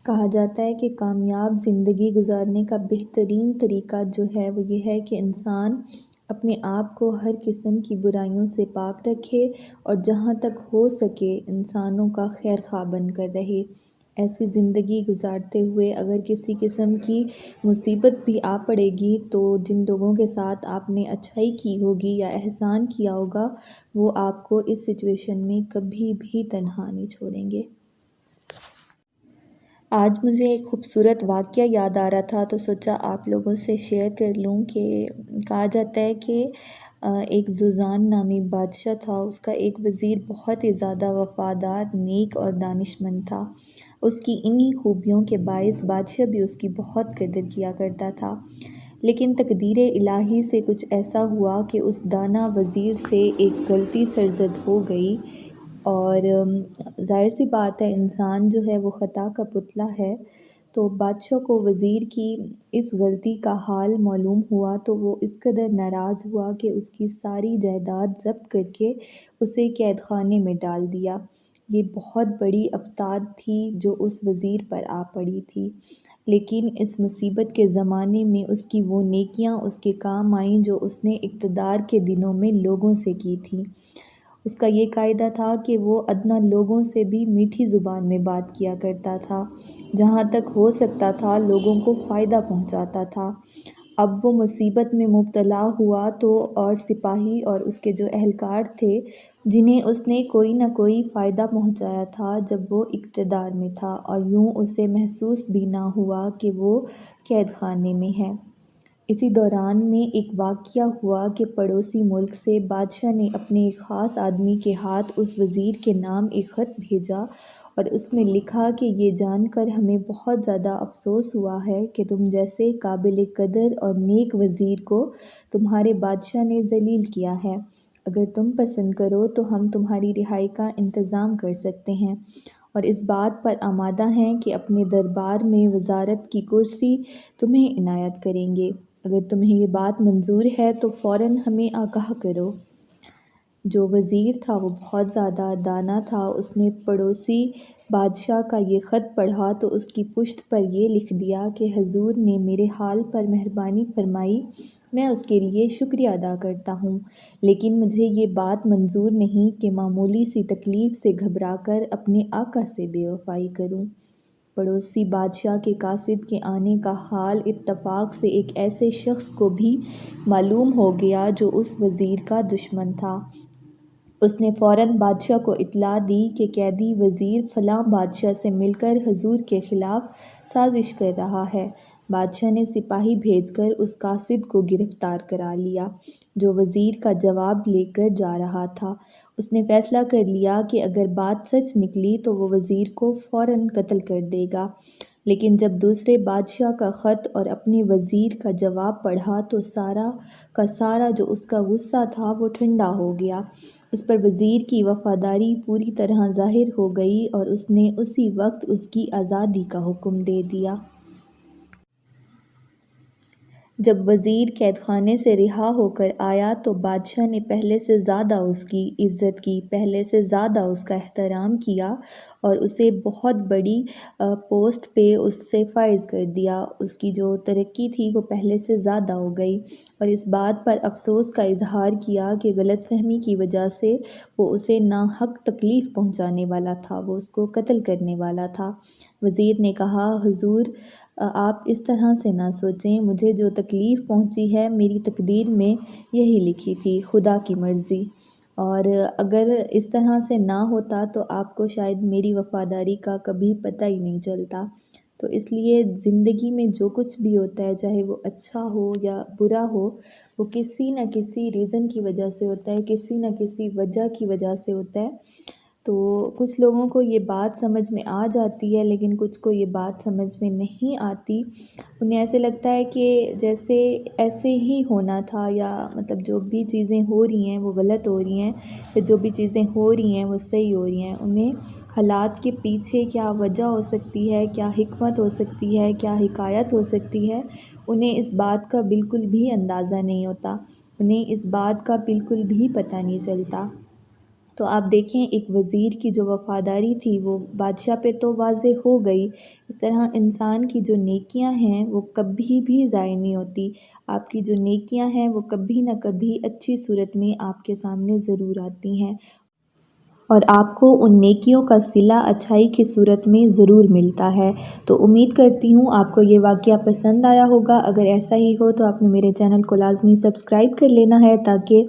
کہا جاتا ہے کہ کامیاب زندگی گزارنے کا بہترین طریقہ جو ہے وہ یہ ہے کہ انسان اپنے آپ کو ہر قسم کی برائیوں سے پاک رکھے اور جہاں تک ہو سکے انسانوں کا خیر خواہ بن کر رہے۔ ایسی زندگی گزارتے ہوئے اگر کسی قسم کی مصیبت بھی آ پڑے گی تو جن لوگوں کے ساتھ آپ نے اچھائی کی ہوگی یا احسان کیا ہوگا وہ آپ کو اس سچویشن میں کبھی بھی تنہا نہیں چھوڑیں گے۔ آج مجھے ایک خوبصورت واقعہ یاد آ رہا تھا تو سوچا آپ لوگوں سے شیئر کر لوں کہ کہا جاتا ہے کہ ایک زوزان نامی بادشاہ تھا، اس کا ایک وزیر بہت ہی زیادہ وفادار، نیک اور دانشمند تھا۔ اس کی انہی خوبیوں کے باعث بادشاہ بھی اس کی بہت قدر کیا کرتا تھا۔ لیکن تقدیر الہی سے کچھ ایسا ہوا کہ اس دانا وزیر سے ایک غلطی سرزد ہو گئی، اور ظاہر سی بات ہے انسان جو ہے وہ خطا کا پتلا ہے۔ تو بادشاہ کو وزیر کی اس غلطی کا حال معلوم ہوا تو وہ اس قدر ناراض ہوا کہ اس کی ساری جائیداد ضبط کر کے اسے قید خانے میں ڈال دیا۔ یہ بہت بڑی آفت تھی جو اس وزیر پر آ پڑی تھی، لیکن اس مصیبت کے زمانے میں اس کی وہ نیکیاں اس کے کام آئیں جو اس نے اقتدار کے دنوں میں لوگوں سے کی تھیں۔ اس کا یہ قاعدہ تھا کہ وہ ادنا لوگوں سے بھی میٹھی زبان میں بات کیا کرتا تھا، جہاں تک ہو سکتا تھا لوگوں کو فائدہ پہنچاتا تھا۔ اب وہ مصیبت میں مبتلا ہوا تو اور سپاہی اور اس کے جو اہلکار تھے جنہیں اس نے کوئی نہ کوئی فائدہ پہنچایا تھا جب وہ اقتدار میں تھا، اور یوں اسے محسوس بھی نہ ہوا کہ وہ قید خانے میں ہے۔ اسی دوران میں ایک واقعہ ہوا کہ پڑوسی ملک سے بادشاہ نے اپنے ایک خاص آدمی کے ہاتھ اس وزیر کے نام ایک خط بھیجا اور اس میں لکھا کہ یہ جان کر ہمیں بہت زیادہ افسوس ہوا ہے کہ تم جیسے قابل قدر اور نیک وزیر کو تمہارے بادشاہ نے ذلیل کیا ہے۔ اگر تم پسند کرو تو ہم تمہاری رہائی کا انتظام کر سکتے ہیں اور اس بات پر آمادہ ہیں کہ اپنے دربار میں وزارت کی کرسی تمہیں عنایت کریں گے۔ اگر تمہیں یہ بات منظور ہے تو فوراً ہمیں آگاہ کرو۔ جو وزیر تھا وہ بہت زیادہ دانا تھا، اس نے پڑوسی بادشاہ کا یہ خط پڑھا تو اس کی پشت پر یہ لکھ دیا کہ حضور نے میرے حال پر مہربانی فرمائی، میں اس کے لیے شکریہ ادا کرتا ہوں، لیکن مجھے یہ بات منظور نہیں کہ معمولی سی تکلیف سے گھبرا کر اپنے آقا سے بے وفائی کروں۔ پڑوسی بادشاہ کے قاصد کے آنے کا حال اتفاق سے ایک ایسے شخص کو بھی معلوم ہو گیا جو اس وزیر کا دشمن تھا۔ اس نے فوراً بادشاہ کو اطلاع دی کہ قیدی وزیر فلاں بادشاہ سے مل کر حضور کے خلاف سازش کر رہا ہے۔ بادشاہ نے سپاہی بھیج کر اس قاصد کو گرفتار کرا لیا جو وزیر کا جواب لے کر جا رہا تھا۔ اس نے فیصلہ کر لیا کہ اگر بات سچ نکلی تو وہ وزیر کو فوراً قتل کر دے گا، لیکن جب دوسرے بادشاہ کا خط اور اپنے وزیر کا جواب پڑھا تو سارا کا سارا جو اس کا غصہ تھا وہ ٹھنڈا ہو گیا۔ اس پر وزیر کی وفاداری پوری طرح ظاہر ہو گئی اور اس نے اسی وقت اس کی آزادی کا حکم دے دیا۔ جب وزیر قید خانے سے رہا ہو کر آیا تو بادشاہ نے پہلے سے زیادہ اس کی عزت کی، پہلے سے زیادہ اس کا احترام کیا اور اسے بہت بڑی پوسٹ پہ اس سے فائز کر دیا۔ اس کی جو ترقی تھی وہ پہلے سے زیادہ ہو گئی اور اس بات پر افسوس کا اظہار کیا کہ غلط فہمی کی وجہ سے وہ اسے ناحق تکلیف پہنچانے والا تھا، وہ اس کو قتل کرنے والا تھا۔ وزیر نے کہا، حضور آپ اس طرح سے نہ سوچیں، مجھے جو تکلیف پہنچی ہے میری تقدیر میں یہی لکھی تھی، خدا کی مرضی، اور اگر اس طرح سے نہ ہوتا تو آپ کو شاید میری وفاداری کا کبھی پتہ ہی نہیں چلتا۔ تو اس لیے زندگی میں جو کچھ بھی ہوتا ہے چاہے وہ اچھا ہو یا برا ہو، وہ کسی نہ کسی ریزن کی وجہ سے ہوتا ہے، کسی نہ کسی وجہ کی وجہ سے ہوتا ہے۔ تو کچھ لوگوں کو یہ بات سمجھ میں آ جاتی ہے لیکن کچھ کو یہ بات سمجھ میں نہیں آتی۔ انہیں ایسے لگتا ہے کہ جیسے ایسے ہی ہونا تھا، یا مطلب جو بھی چیزیں ہو رہی ہیں وہ غلط ہو رہی ہیں، یا جو بھی چیزیں ہو رہی ہیں وہ صحیح ہو رہی ہیں۔ انہیں حالات کے پیچھے کیا وجہ ہو سکتی ہے، کیا حکمت ہو سکتی ہے، کیا حکایت ہو سکتی ہے، انہیں اس بات کا بالکل بھی اندازہ نہیں ہوتا، انہیں اس بات کا بالکل بھی پتہ نہیں چلتا۔ تو آپ دیکھیں ایک وزیر کی جو وفاداری تھی وہ بادشاہ پہ تو واضح ہو گئی، اس طرح انسان کی جو نیکیاں ہیں وہ کبھی بھی ضائع نہیں ہوتی۔ آپ کی جو نیکیاں ہیں وہ کبھی نہ کبھی اچھی صورت میں آپ کے سامنے ضرور آتی ہیں، اور آپ کو ان نیکیوں کا صلہ اچھائی کی صورت میں ضرور ملتا ہے۔ تو امید کرتی ہوں آپ کو یہ واقعہ پسند آیا ہوگا۔ اگر ایسا ہی ہو تو آپ نے میرے چینل کو لازمی سبسکرائب کر لینا ہے تاکہ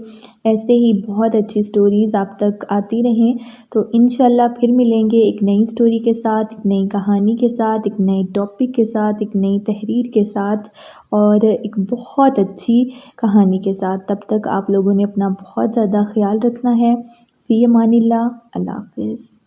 ایسے ہی بہت اچھی سٹوریز آپ تک آتی رہیں۔ تو انشاءاللہ پھر ملیں گے ایک نئی سٹوری کے ساتھ، ایک نئی کہانی کے ساتھ، ایک نئے ٹاپک کے ساتھ، ایک نئی تحریر کے ساتھ اور ایک بہت اچھی کہانی کے ساتھ۔ تب تک آپ لوگوں نے اپنا بہت زیادہ خیال رکھنا ہے۔ فی امان اللہ، اللہ حافظ۔